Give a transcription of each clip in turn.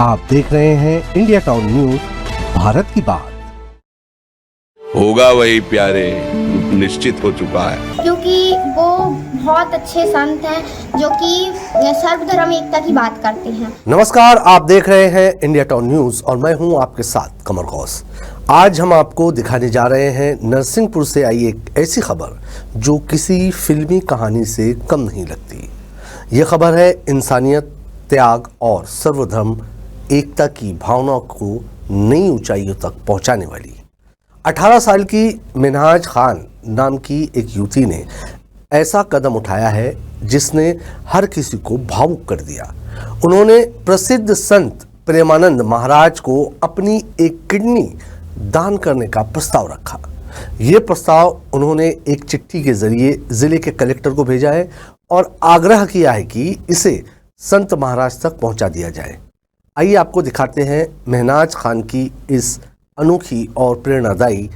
आप देख रहे हैं इंडिया टाउन न्यूज, भारत की बात। होगा वही प्यारे, निश्चित हो चुका है, क्योंकि वो बहुत अच्छे संत हैं जो कि सर्वधर्म एकता की बात करते हैं। नमस्कार, आप देख रहे हैं इंडिया टाउन न्यूज और मैं हूं आपके साथ कमर गौस। आज हम आपको दिखाने जा रहे हैं नरसिंहपुर से आई एक ऐसी खबर जो किसी फिल्मी कहानी से कम नहीं लगती। ये खबर है इंसानियत, त्याग और सर्वधर्म एकता की भावना को नई ऊंचाइयों तक पहुंचाने वाली। 18 साल की मिनहाज खान नाम की एक युवती ने ऐसा कदम उठाया है जिसने हर किसी को भावुक कर दिया। उन्होंने प्रसिद्ध संत प्रेमानंद महाराज को अपनी एक किडनी दान करने का प्रस्ताव रखा। ये प्रस्ताव उन्होंने एक चिट्ठी के जरिए जिले के कलेक्टर को भेजा है और आग्रह किया है कि इसे संत महाराज तक पहुंचा दिया जाए। आइए आपको दिखाते हैं मिनहाज खान की इस अनोखी और प्रेरणादायी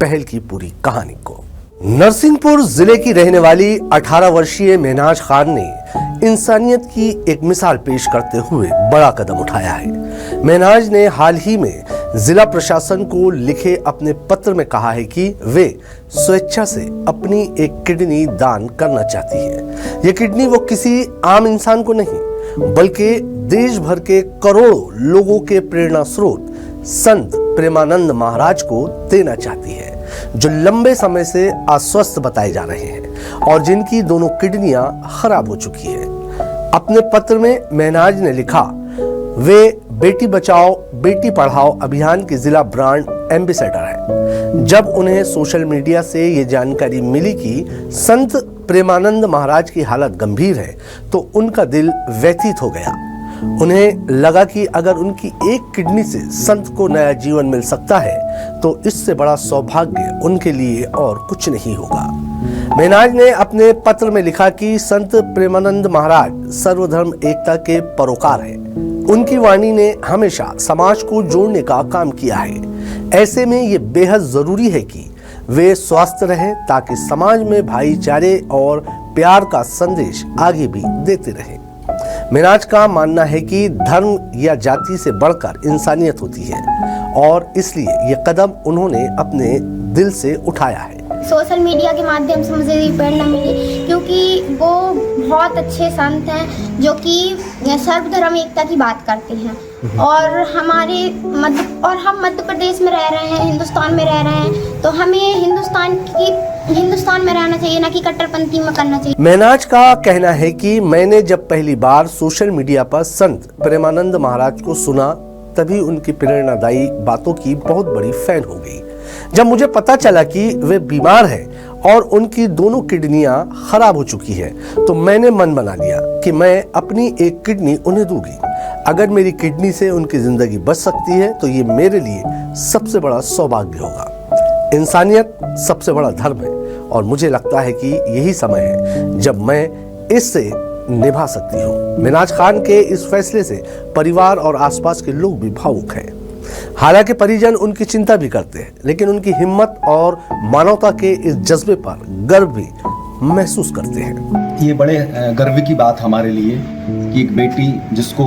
पहल की पूरी कहानी को। नरसिंहपुर जिले की रहने वाली 18 वर्षीय मिनहाज खान ने इंसानियत की एक मिसाल पेश करते हुए बड़ा कदम उठाया है। मिनहाज ने हाल ही में जिला प्रशासन को लिखे अपने पत्र में कहा है कि वे स्वेच्छा से अपनी एक किडनी दान करना चाहती है। ये किडनी वो किसी आम इंसान को नहीं बल्कि देश भर के करोड़ों लोगों के प्रेरणा स्रोत संत प्रेमानंद महाराज को देना चाहती है, जो लंबे समय से अस्वस्थ बताए जा रहे हैं और जिनकी दोनों किडनियां खराब हो चुकी है। अपने पत्र में मिनहाज ने लिखा, वे बेटी बचाओ बेटी पढ़ाओ अभियान के जिला ब्रांड एम्बेसडर हैं। जब उन्हें सोशल मीडिया से ये जानकारी मिली कि संत प्रेमानंद महाराज की हालत गंभीर है तो उनका दिल व्यथित हो गया। उन्हें लगा कि अगर उनकी एक किडनी से संत को नया जीवन मिल सकता है तो इससे बड़ा सौभाग्य उनके लिए और कुछ नहीं होगा। मिनहाज ने अपने पत्र में लिखा कि संत प्रेमानंद महाराज सर्वधर्म एकता के परोकार हैं। उनकी वाणी ने हमेशा समाज को जोड़ने का काम किया है। ऐसे में ये बेहद जरूरी है कि वे स्वस्थ रहें ताकि समाज में भाईचारे और प्यार का संदेश आगे भी देते रहें। मिनहाज का मानना है कि धर्म या जाति से बढ़कर इंसानियत होती है और इसलिए ये कदम उन्होंने अपने दिल से उठाया है। सोशल मीडिया के माध्यम से मुझे प्रेरणा मिली क्योंकि वो बहुत अच्छे संत हैं जो कि सर्वधर्म एकता की बात करते हैं और हम मध्य प्रदेश में रह रहे हैं, हिंदुस्तान में रह रहे हैं, तो हमें हिंदुस्तान में रहना चाहिए, ना कि कट्टरपंथी में करना चाहिए। मिनहाज का कहना है कि मैंने जब पहली बार सोशल मीडिया पर संत प्रेमानंद महाराज को सुना तभी उनकी प्रेरणादायी बातों की बहुत बड़ी फैन हो गई। जब मुझे पता चला कि वे बीमार हैं और उनकी दोनों किडनियां खराब हो चुकी है तो मैंने मन बना लिया कि मैं अपनी एक किडनी उन्हें दूंगी। अगर मेरी किडनी से उनकी जिंदगी बच सकती है तो ये मेरे लिए सबसे बड़ा सौभाग्य होगा। इंसानियत सबसे बड़ा धर्म है और मुझे लगता है कि यही समय है जब मैं इससे निभा सकती हूँ। मिनहाज खान के इस फैसले से परिवार और आसपास के लोग भी भावुक हैं। हालांकि परिजन उनकी चिंता भी करते हैं, लेकिन उनकी हिम्मत और मानवता के इस जज्बे पर गर्व भी महसूस करते हैं। ये बड़े गर्व की बात हमारे लिए कि एक बेटी जिसको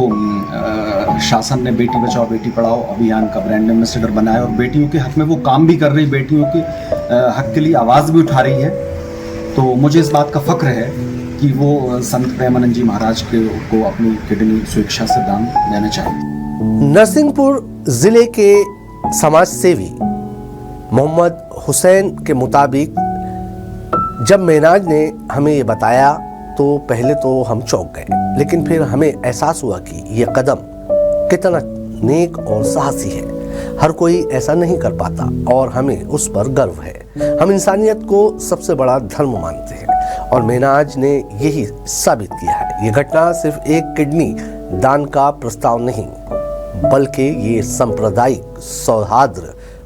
शासन ने बेटी बचाओ बेटी पढ़ाओ अभियान का ब्रांड एम्बेसडर बनाया और बेटियों के हक में वो काम भी कर रही, बेटियों के हक के लिए आवाज़ भी उठा रही है, तो मुझे इस बात का फक्र है कि वो संत प्रेमानंद जी महाराज को अपनी किडनी स्वेच्छा से दान देना चाहती। नरसिंहपुर जिले के समाज सेवी मोहम्मद हुसैन के मुताबिक जब मिनहाज ने हमें ये बताया तो पहले तो हम चौंक गए, लेकिन फिर हमें एहसास हुआ कि ये कदम कितना नेक और साहसी है। हर कोई ऐसा नहीं कर पाता और हमें उस पर गर्व है। हम इंसानियत को सबसे बड़ा धर्म मानते हैं और मिनहाज ने यही साबित किया है। ये घटना सिर्फ एक किडनी दान का प्रस्ताव नहीं बल्कि ये सांप्रदायिक सौहार्द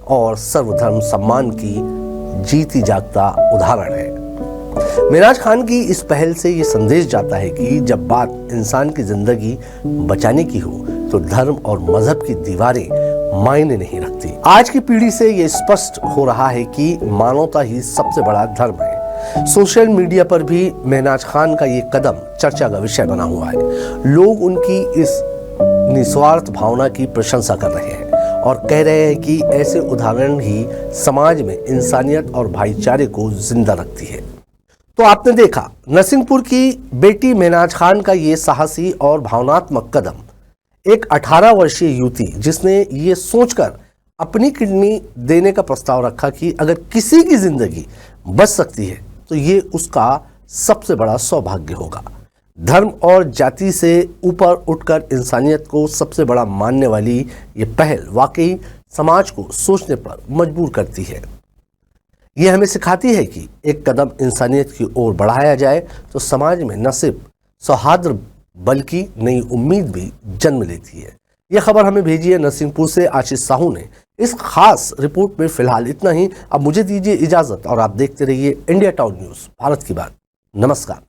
और सर्वधर्म सम्मान की जीती जागता उदाहरण है। मिनहाज खान की इस पहल से ये संदेश जाता है कि जब बात इंसान की जिंदगी बचाने की हो तो धर्म और मजहब की दीवारें मायने नहीं रखती। आज की पीढ़ी से ये स्पष्ट हो रहा है कि मानवता ही सबसे बड़ा धर्म है। सोशल मीडिया पर भी मिनहाज खान का ये कदम चर्चा का विषय बना हुआ है। लोग उनकी इस निस्वार्थ भावना की प्रशंसा कर रहे हैं और कह रहे हैं कि ऐसे उदाहरण ही समाज में इंसानियत और भाईचारे को जिंदा रखती है। तो आपने देखा नरसिंहपुर की बेटी महनाज खान का ये साहसी और भावनात्मक कदम। एक 18 वर्षीय युवती जिसने ये सोचकर अपनी किडनी देने का प्रस्ताव रखा कि अगर किसी की जिंदगी बच सकती है तो ये उसका सबसे बड़ा सौभाग्य होगा। धर्म और जाति से ऊपर उठकर इंसानियत को सबसे बड़ा मानने वाली ये पहल वाकई समाज को सोचने पर मजबूर करती है। ये हमें सिखाती है कि एक कदम इंसानियत की ओर बढ़ाया जाए तो समाज में न सिर्फ सौहार्द बल्कि नई उम्मीद भी जन्म लेती है। यह खबर हमें भेजी है नरसिंहपुर से आशीष साहू ने। इस खास रिपोर्ट में फिलहाल इतना ही। अब मुझे दीजिए इजाजत और आप देखते रहिए इंडिया टाउन न्यूज, भारत की बात। नमस्कार।